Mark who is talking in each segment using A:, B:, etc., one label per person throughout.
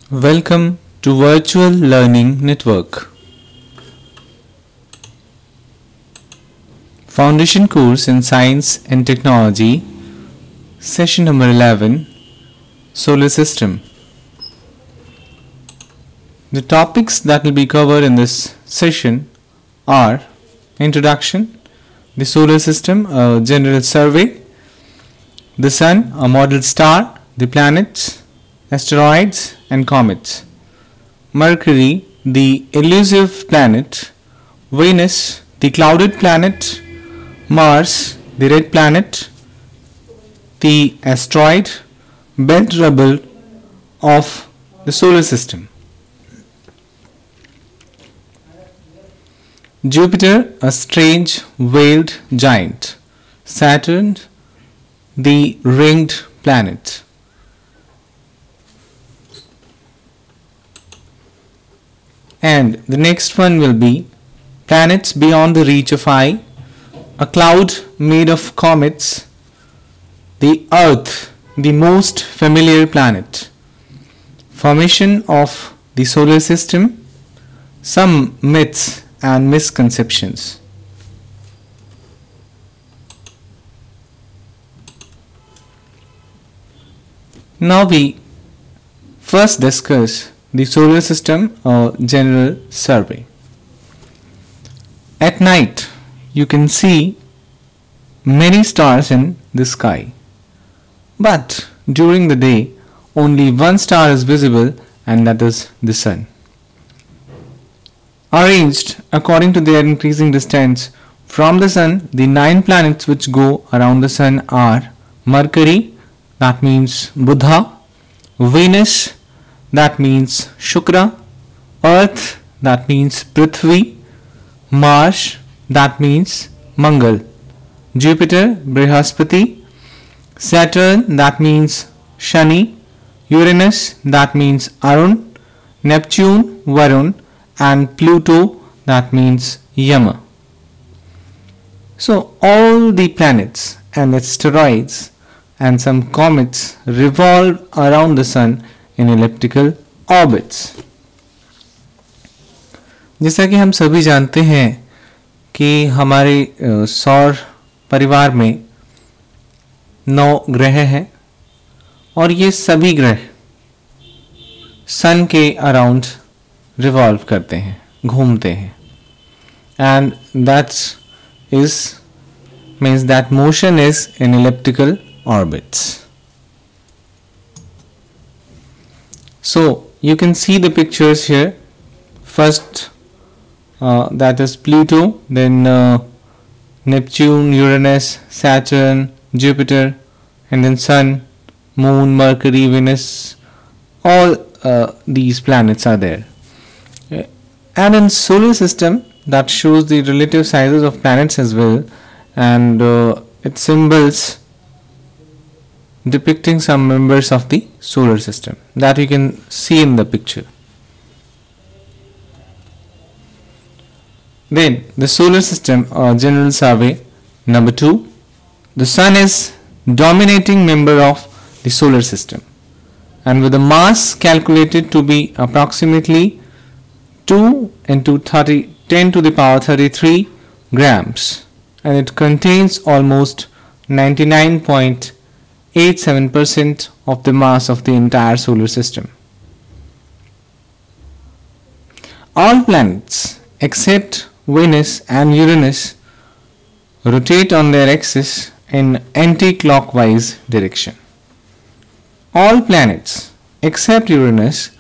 A: Welcome to Virtual Learning Network. Foundation Course in Science and Technology, Session number 11, Solar System. The topics that will be covered in this session are Introduction, the Solar System, a general survey, the Sun, a model star, the planets, asteroids and comets, Mercury, the elusive planet, Venus, the clouded planet, Mars, the red planet, the asteroid belt rubble of the solar system, Jupiter, a strange veiled giant, Saturn, the ringed planet. And the next one will be planets beyond the reach of eye, a cloud made of comets, the Earth, the most familiar planet, formation of the solar system, some myths and misconceptions. Now we first discuss the solar system, a general survey. At night, you can see many stars in the sky, but during the day, only one star is visible, and that is the Sun. Arranged according to their increasing distance from the Sun, the 9 planets which go around the Sun are Mercury, that means Buddha, Venus, that means Shukra, Earth, that means Prithvi, Mars, that means Mangal, Jupiter, Brihaspati, Saturn, that means Shani, Uranus, that means Arun, Neptune, Varun, and Pluto, that means Yama. So all the planets and asteroids and some comets revolve around the Sun in elliptical orbits. जैसा कि हम सभी जानते हैं कि हमारे सौर परिवार में 9 ग्रह हैं और ये सभी ग्रह सन के अराउंड रिवॉल्व करते हैं, घूमते हैं, and that's means that motion is in elliptical orbits. So you can see the pictures here. First that is Pluto, then Neptune, Uranus, Saturn, Jupiter, and then Sun, Moon, Mercury, Venus. All these planets are there. And in solar system, that shows the relative sizes of planets as well, and it symbols depicting some members of the solar system that you can see in the picture. Then the solar system, general survey number 2. The Sun is dominating member of the solar system, and with a mass calculated to be approximately 2 into 10 to the power 33 grams, and it contains almost 99.87% of the mass of the entire solar system. All planets except Venus and Uranus rotate on their axis in anti-clockwise direction. All planets except Uranus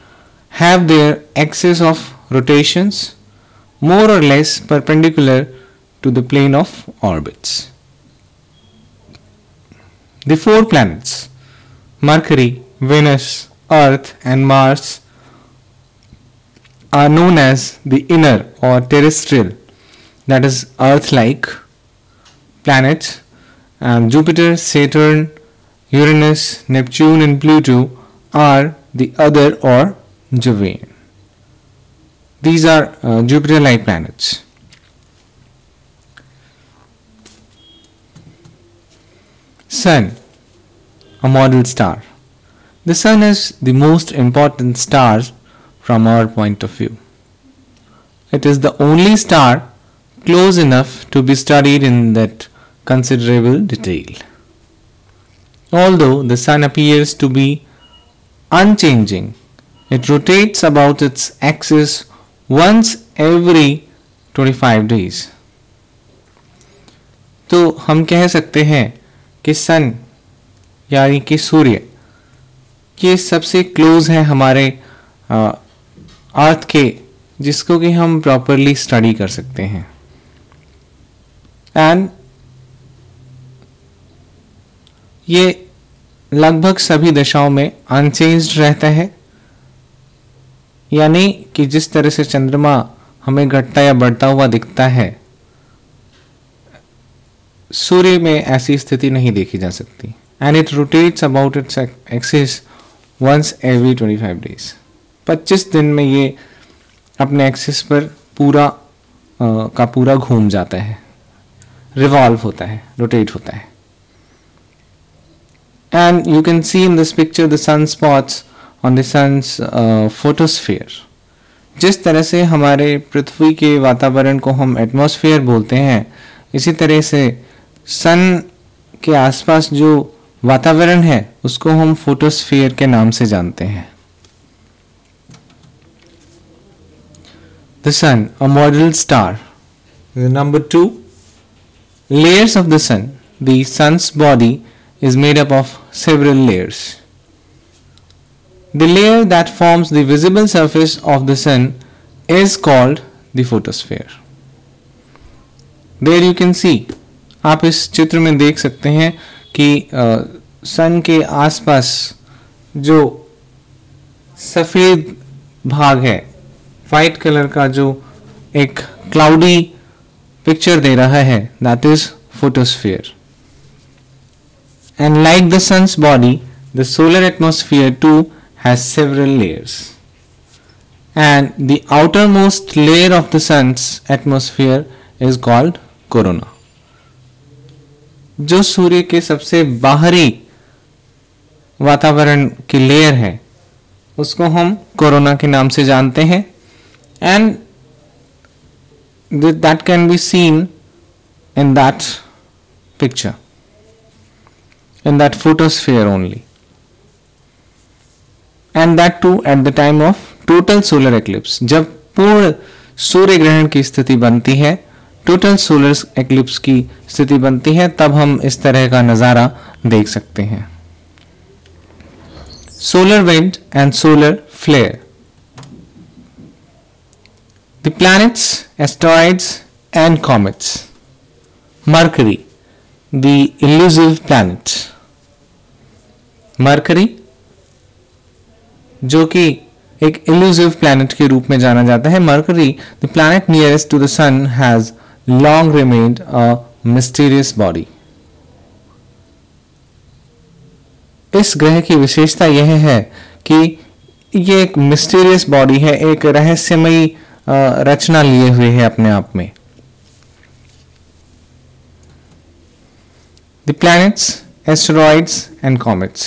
A: have their axis of rotations more or less perpendicular to the plane of orbits. The 4 planets, Mercury, Venus, Earth and Mars, are known as the inner or terrestrial, that is Earth-like planets, and Jupiter, Saturn, Uranus, Neptune and Pluto are the other or Jovian. These are Jupiter-like planets. Sun, a model star. The sun is the most important star from our point of view. It is the only star close enough to be studied in that considerable detail. Although the sun appears to be unchanging, it rotates about its axis once every 25 days. तो हम कह सकते हैं कि सन यानी कि सूर्य ये सबसे क्लोज है हमारे अर्थ के, जिसको कि हम प्रॉपरली स्टडी कर सकते हैं. एंड ये लगभग सभी दशाओं में अनचेंज्ड रहता है, यानी कि जिस तरह से चंद्रमा हमें घटता या बढ़ता हुआ दिखता है, सूर्य में ऐसी स्थिति नहीं देखी जा सकती. And it rotates about its axis once every 25 days. 25 दिन में ये अपने एक्सिस पर पूरा का पूरा घूम जाता है, रिवॉल्व होता है, रोटेट होता है. And you can see in this picture the sunspots on the sun's photosphere. जिस तरह से हमारे पृथ्वी के वातावरण को हम एटमॉस्फेयर बोलते हैं, इसी तरह से सन के आसपास जो वातावरण है उसको हम फोटोस्फीयर के नाम से जानते हैं. The sun, a model star. Number 2, layers of the sun. The sun's body is made up of several layers. The layer that forms the visible surface of the sun is called the photosphere. There you can see, आप इस चित्र में देख सकते हैं कि सन के आसपास जो सफ़ेद भाग है, वाइट कलर का, जो एक क्लाउडी पिक्चर दे रहा है, that is photosphere. And like the sun's body, the solar atmosphere too has several layers. And the outermost layer of the sun's atmosphere is called corona. जो सूर्य के सबसे बाहरी वातावरण की लेयर है उसको हम कोरोना के नाम से जानते हैं. And that can be seen in that picture, in that photosphere only, and that too at the time of total solar eclipse. जब पूर्ण सूर्य ग्रहण की स्थिति बनती है, टोटल सोलर एक्लिप्स की स्थिति बनती है, तब हम इस तरह का नज़ारा देख सकते हैं. Solar wind and solar flare. The planets, asteroids and comets. Mercury, the elusive planet. Mercury, जो कि एक elusive planet के रूप में जाना जाता है. Mercury, the planet nearest to the sun, has long remained a mysterious body. इस ग्रह की विशेषता यह है कि ये एक मिस्टीरियस बॉडी है, एक रहस्यमयी रचना लिए हुए है अपने आप में. The planets, asteroids and comets.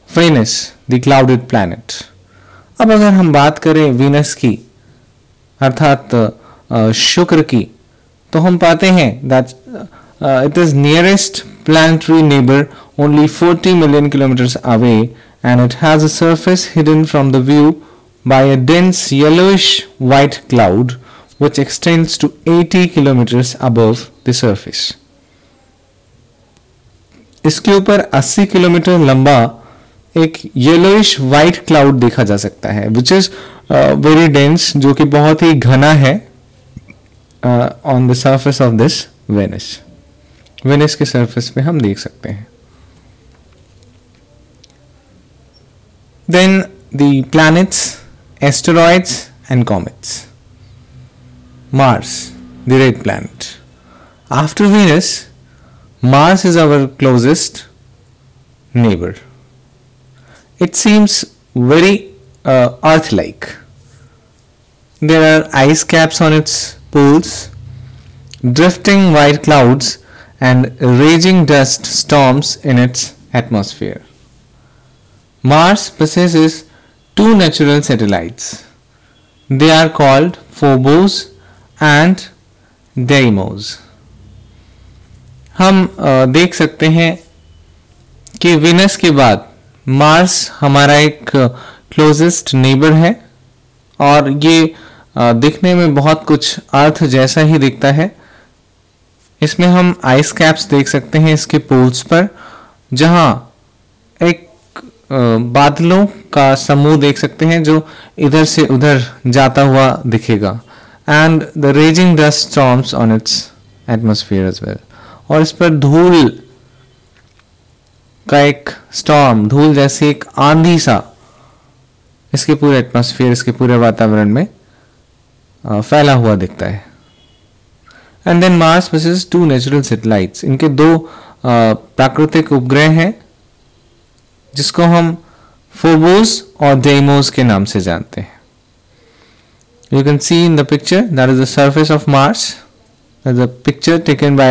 A: Venus, the clouded planet. अब अगर हम बात करें वीनस की, अर्थात शुक्र की, तो हम पाते हैं that it is nearest planetary neighbor only 40 million kilometers away, and it has a surface hidden from the view by a dense yellowish white cloud which extends to 80 kilometers above the surface. इसके ऊपर 80 kilometre लंबा एक yellowish white cloud देखा जा सकता है, which is very dense, जो कि बहुत ही घना है on the surface of this Venus. Venus के surface पे हम देख सकते हैं. Then the planets, asteroids and comets. Mars, the red planet. After Venus, Mars is our closest neighbor. It seems very Earth-like. There are ice caps on its poles, drifting white clouds and raging dust storms in its atmosphere. Mars possesses two natural satellites. They are called Phobos and Deimos. हम देख सकते हैं कि Venus के बाद Mars हमारा एक closest neighbour है और ये दिखने में बहुत कुछ अर्थ जैसा ही दिखता है. इसमें हम आइस कैप्स देख सकते हैं इसके पोल्स पर, जहां एक बादलों का समूह देख सकते हैं जो इधर से उधर जाता हुआ दिखेगा. And the raging dust storms on its atmosphere as well. और इस पर धूल का एक स्टॉर्म, धूल जैसी एक आंधी सा इसके पूरे एटमॉस्फेयर, इसके पूरे वातावरण में फैला हुआ दिखता है. And then Mars possesses two natural satellites. इनके दो प्राकृतिक उपग्रह हैं जिसको हम फोबोस और डेमोस के नाम से जानते हैं. You can see in the picture that is the surface of Mars. That's a picture taken by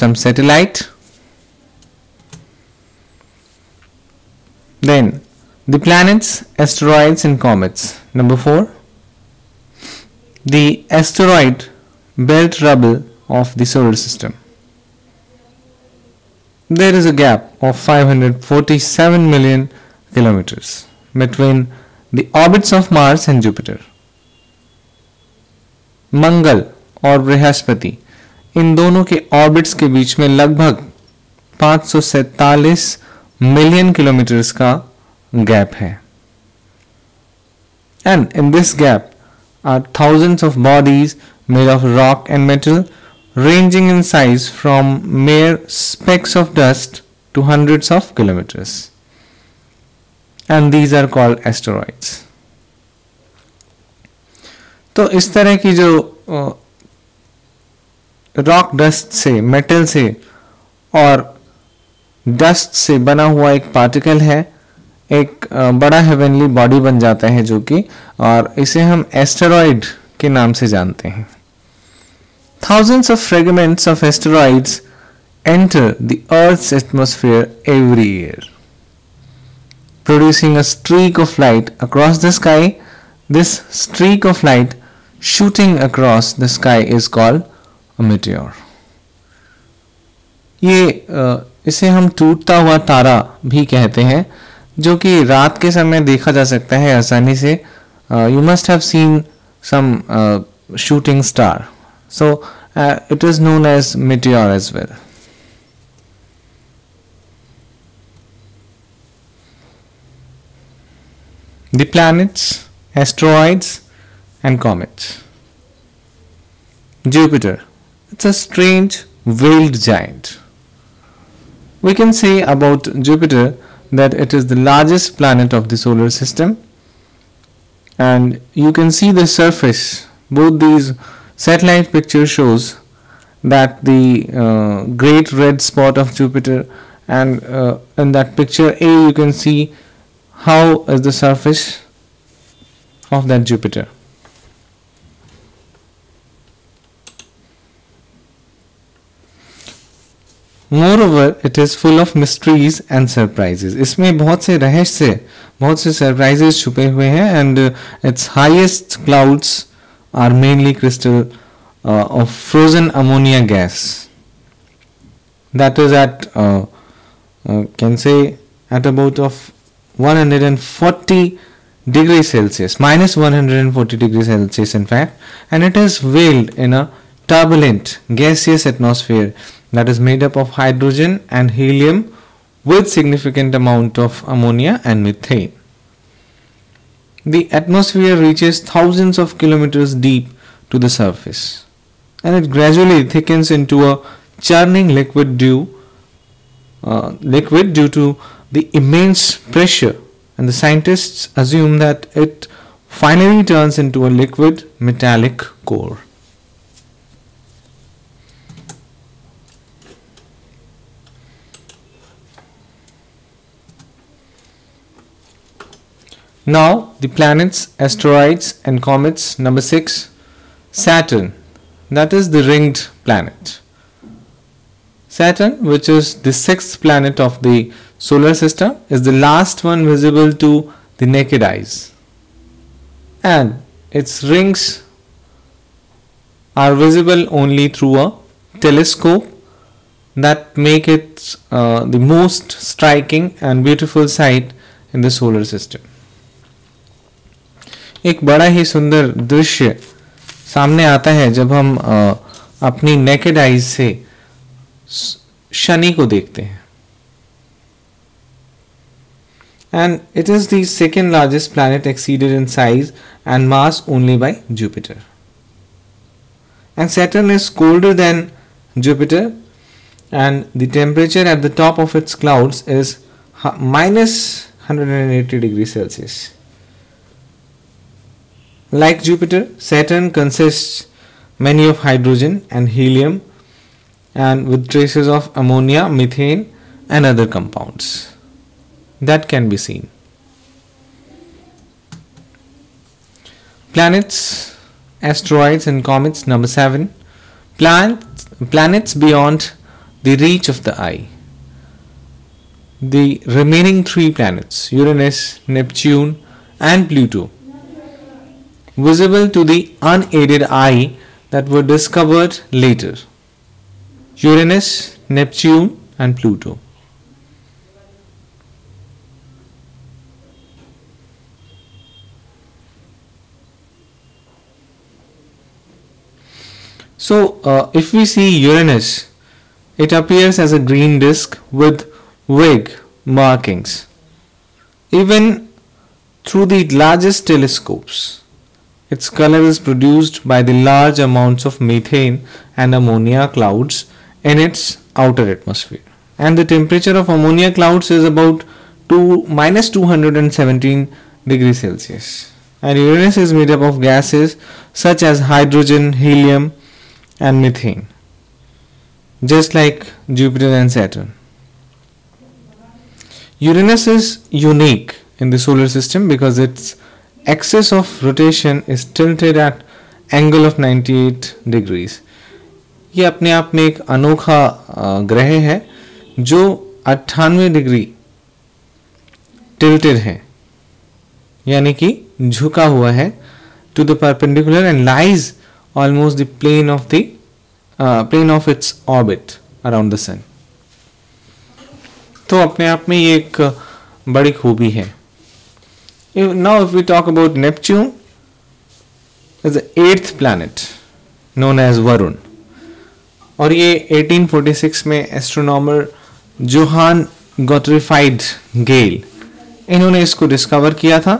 A: some satellite. Then the planets, asteroids and comets. Number 4. The asteroid belt rubble of the solar system. There is a gap of 547 million kilometers between the orbits of Mars and Jupiter. मंगल और बृहस्पति, इन दोनों के orbits के बीच में लगभग 547 million kilometres का gap है. And in this gap are thousands of bodies made of rock and metal, ranging in size from mere specks of dust to hundreds of kilometers. And these are called asteroids. तो इस तरह की जो rock dust से, metal से और dust से बना हुआ एक पार्टिकल है, एक बड़ा हेवनली बॉडी बन जाता है जो कि, और इसे हम एस्टेरॉइड के नाम से जानते हैं. Thousands of fragments of asteroids enter the Earth's atmosphere every year, producing a streak of light across the sky. This streak of light shooting across the sky is called a meteor. ये इसे हम टूटता हुआ तारा भी कहते हैं, जो कि रात के समय देखा जा सकता है आसानी से. You must have seen some shooting star. So it is known as meteor as well. The planets, asteroids and comets. Jupiter. It's a strange veiled giant. We can say about Jupiter that it is the largest planet of the solar system, and you can see the surface. Both these satellite picture shows that the great red spot of Jupiter, and in that picture A you can see how is the surface of that Jupiter. Moreover, it is full of mysteries and surprises. इसमें बहुत से रहस्य, बहुत से surprises छुपे हुए हैं, and its highest clouds are mainly crystal of frozen ammonia gas. That is at can say at about of 140 degrees Celsius, minus 140 degrees Celsius in fact, and it is veiled in a turbulent gaseous atmosphere that is made up of hydrogen and helium with significant amount of ammonia and methane. The atmosphere reaches thousands of kilometers deep to the surface, and it gradually thickens into a churning liquid due to the immense pressure, and the scientists assume that it finally turns into a liquid metallic core. Now the planets, asteroids and comets. Number 6, Saturn. That is the ringed planet. Saturn, which is the 6th planet of the solar system is the last one visible to the naked eyes, and its rings are visible only through a telescope that make it the most striking and beautiful sight in the solar system. एक बड़ा ही सुंदर दृश्य सामने आता है जब हम अपनी नेकेड आईज से शनि को देखते हैं. And it is the second largest planet, exceeded in size and mass only by Jupiter. And Saturn is colder than Jupiter, and the temperature at the top of its clouds is minus 180 degrees Celsius. Like Jupiter, Saturn consists mainly of hydrogen and helium, and with traces of ammonia, methane and other compounds that can be seen. Planets, asteroids and comets. Number 7. Planets beyond the reach of the eye. The remaining 3 planets, Uranus, Neptune and Pluto, visible to the unaided eye, that were discovered later. Uranus, Neptune and Pluto. So if we see Uranus, it appears as a green disk with vague markings. Even through the largest telescopes, its color is produced by the large amounts of methane and ammonia clouds in its outer atmosphere. And the temperature of ammonia clouds is about minus 217 degrees Celsius. And Uranus is made up of gases such as hydrogen, helium and methane, just like Jupiter and Saturn. Uranus is unique in the solar system because its axis of rotation is tilted at angle of 98 degrees. ये अपने आप में एक अनोखा ग्रह है जो 98 degree tilted है, यानी कि झुका हुआ है to the perpendicular and lies almost the plane of its orbit around the sun. तो अपने आप में ये एक बड़ी खूबी है. Now if we talk about Neptune, is the 8th planet known as Varun, और ये 1846 में एस्ट्रोनॉमर जोहान गॉटफ्रीड गेल इन्होंने इसको डिस्कवर किया था.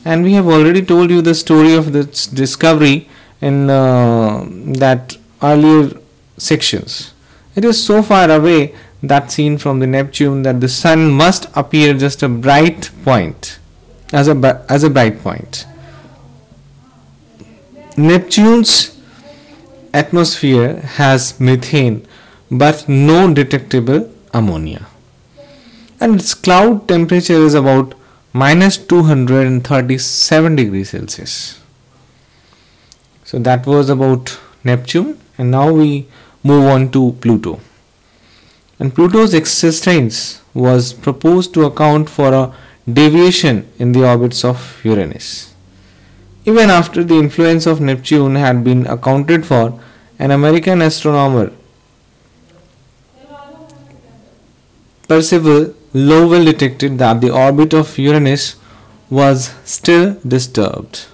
A: And we have already told you the story of this discovery in that earlier sections. It is so far away, that seen from the Neptune, that the sun must appear just a bright point, as a bright point. Neptune's atmosphere has methane but no detectable ammonia, and its cloud temperature is about minus 237 degrees Celsius. So that was about Neptune, and now we move on to Pluto. And Pluto's existence was proposed to account for a deviation in the orbits of Uranus. Even after the influence of Neptune had been accounted for, an American astronomer, Percival Lowell, detected that the orbit of Uranus was still disturbed,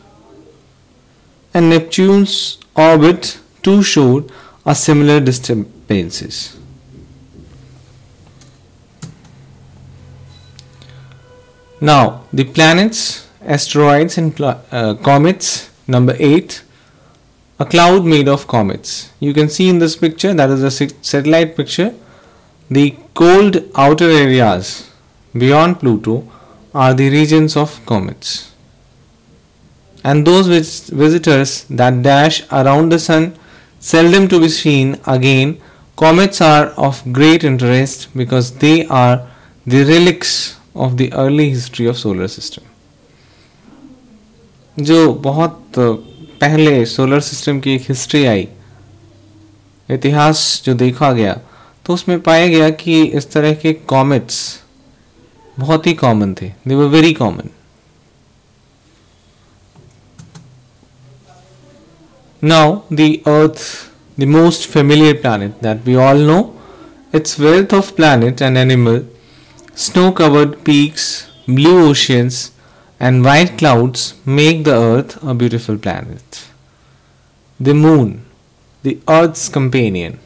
A: and Neptune's orbit too showed a similar disturbances. Now the planets, asteroids and comets. Number 8, a cloud made of comets. You can see in this picture, that is a satellite picture, the cold outer areas beyond Pluto are the regions of comets, and those visitors that dash around the sun seldom to be seen again. Comets are of great interest because they are the relics of the early history of solar system. जो बहुत पहले solar system की एक history I, इतिहास जो देखा गया, तो उसमें पाया गया कि इस तरह के कॉमेट्स बहुत ही कॉमन थे, they were very common. Now the Earth, the most familiar planet that we all know, its wealth of planet and animal, snow-covered peaks, blue oceans, and white clouds make the Earth a beautiful planet. The Moon, the Earth's companion.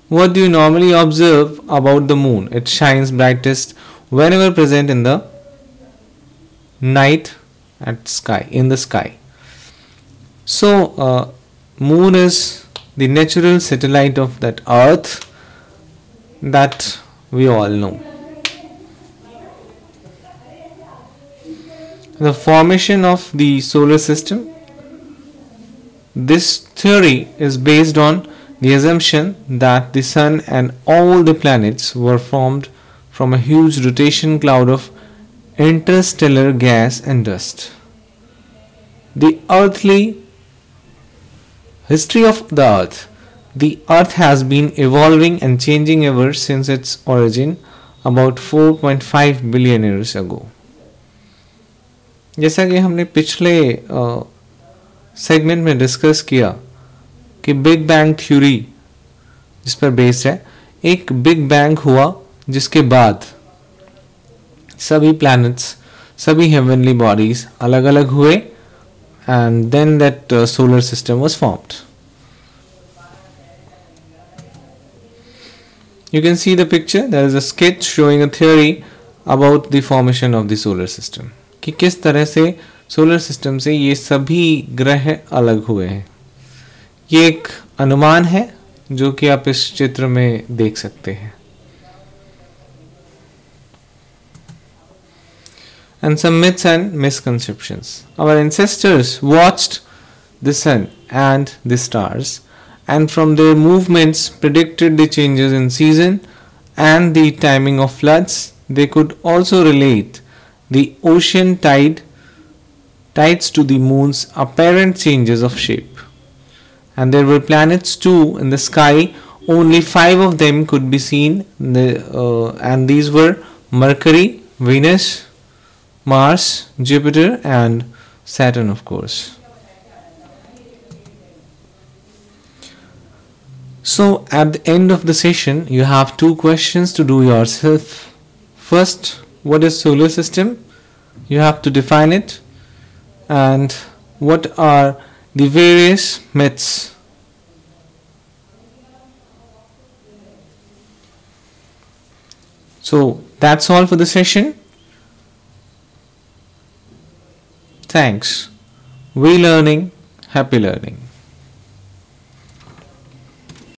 A: What do you normally observe about the Moon? It shines brightest whenever present in the night in the sky. So, Moon is the natural satellite of that Earth that we all know. The formation of the solar system. This theory is based on the assumption that the Sun and all the planets were formed from a huge rotation cloud of interstellar gas and dust. The earthly history of the Earth. The Earth has been evolving and changing ever since its origin about 4.5 billion years ago. जैसा कि हमने पिछले segment में discuss किया कि big bang theory जिस पर based है, एक बिग बैंग हुआ जिसके बाद सभी प्लैनेट्स, सभी हेवनली बॉडीज अलग अलग हुए and then that solar system was formed. You can see the picture. There is a sketch showing a theory about the formation of the solar system. कि किस तरह से सोलर सिस्टम से ये सभी ग्रह अलग हुए हैं. ये एक अनुमान है जो कि आप इस चित्र में देख सकते हैं. And some myths and misconceptions. Our ancestors watched the sun and the stars, and from their movements predicted the changes in season and the timing of floods. They could also relate the ocean tides to the moon's apparent changes of shape. And there were planets too in the sky. Only 5 of them could be seen, and these were Mercury, Venus, Mars, Jupiter, and Saturn, of course. So at the end of the session, you have 2 questions to do yourself. First, what is solar system? You have to define it. And what are the various myths? So that's all for the session. Thanks. We learning, happy learning.